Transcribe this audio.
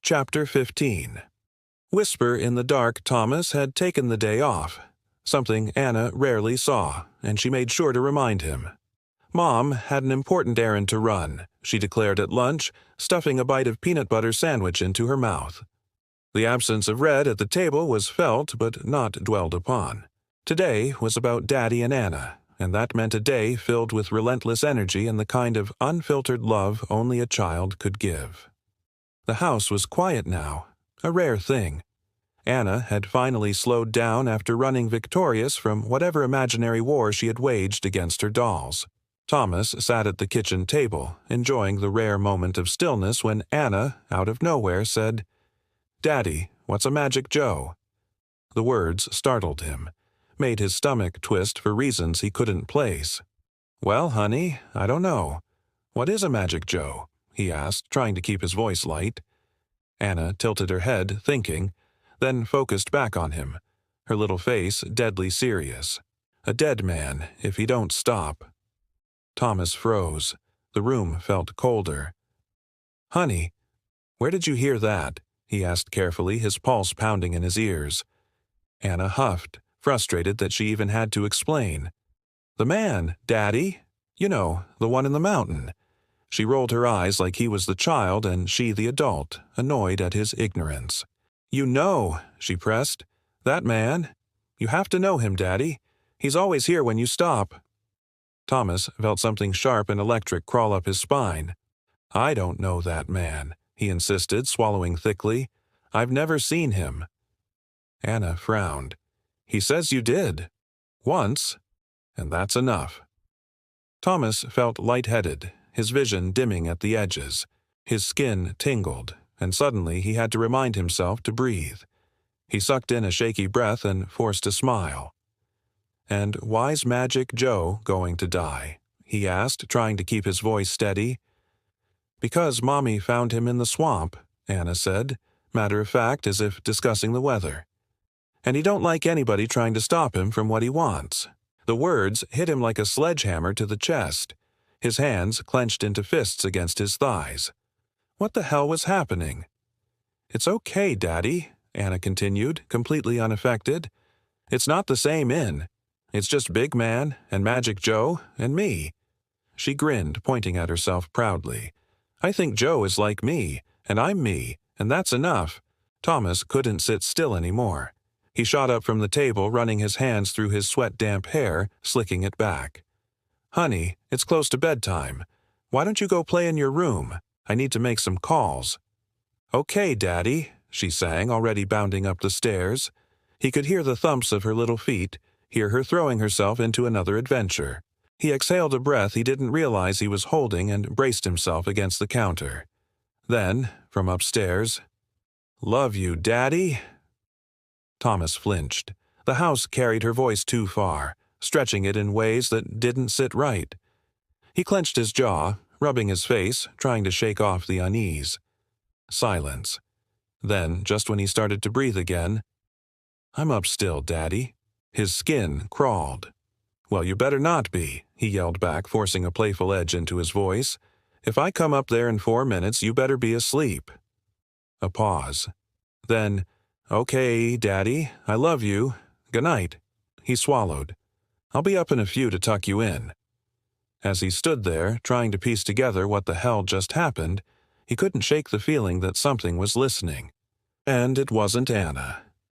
Chapter 15. Whisper in the dark Thomas had taken the day off, something Anna rarely saw, and she made sure to remind him. Mom had an important errand to run, she declared at lunch, stuffing a bite of peanut butter sandwich into her mouth. The absence of Red at the table was felt but not dwelled upon. Today was about Daddy and Anna, and that meant a day filled with relentless energy and the kind of unfiltered love only a child could give. The house was quiet now, a rare thing. Anna had finally slowed down after running victorious from whatever imaginary war she had waged against her dolls. Thomas sat at the kitchen table, enjoying the rare moment of stillness when Anna, out of nowhere, said, "Daddy, what's a Magic Joe?" The words startled him, made his stomach twist for reasons he couldn't place. "Well, honey, I don't know. What is a Magic Joe?" he asked, trying to keep his voice light. Anna tilted her head, thinking, then focused back on him, her little face deadly serious. A dead man, if he don't stop. Thomas froze. The room felt colder. "Honey, where did you hear that?" he asked carefully, his pulse pounding in his ears. Anna huffed, frustrated that she even had to explain. "The man, Daddy. You know, the one in the mountain." She rolled her eyes like he was the child and she the adult, annoyed at his ignorance. "You know," she pressed. "That man. You have to know him, Daddy. He's always here when you stop." Thomas felt something sharp and electric crawl up his spine. "I don't know that man," he insisted, swallowing thickly. "I've never seen him." Anna frowned. "He says you did. Once. And that's enough." Thomas felt lightheaded, his vision dimming at the edges. His skin tingled, and suddenly he had to remind himself to breathe. He sucked in a shaky breath and forced a smile. "And why's Magic Joe going to die?" he asked, trying to keep his voice steady. "Because Mommy found him in the swamp," Anna said, matter of fact as if discussing the weather. "And he don't like anybody trying to stop him from what he wants." The words hit him like a sledgehammer to the chest. His hands clenched into fists against his thighs. What the hell was happening? "It's okay, Daddy," Anna continued, completely unaffected. "It's not the same inn. It's just Big Man and Magic Joe and me." She grinned, pointing at herself proudly. "I think Joe is like me, and I'm me, and that's enough." Thomas couldn't sit still anymore. He shot up from the table, running his hands through his sweat-damp hair, slicking it back. "Honey, it's close to bedtime. Why don't you go play in your room? I need to make some calls." "Okay, Daddy," she sang, already bounding up the stairs. He could hear the thumps of her little feet, hear her throwing herself into another adventure. He exhaled a breath he didn't realize he was holding and braced himself against the counter. Then, from upstairs, "Love you, Daddy." Thomas flinched. The house carried her voice too far, stretching it in ways that didn't sit right. He clenched his jaw, rubbing his face, trying to shake off the unease. Silence. Then, just when he started to breathe again, "I'm up still, Daddy." His skin crawled. "Well, you better not be," he yelled back, forcing a playful edge into his voice. "If I come up there in 4 minutes, you better be asleep." A pause. Then, "Okay, Daddy, I love you. Good night." He swallowed. "I'll be up in a few to tuck you in." As he stood there, trying to piece together what the hell just happened, he couldn't shake the feeling that something was listening. And it wasn't Anna.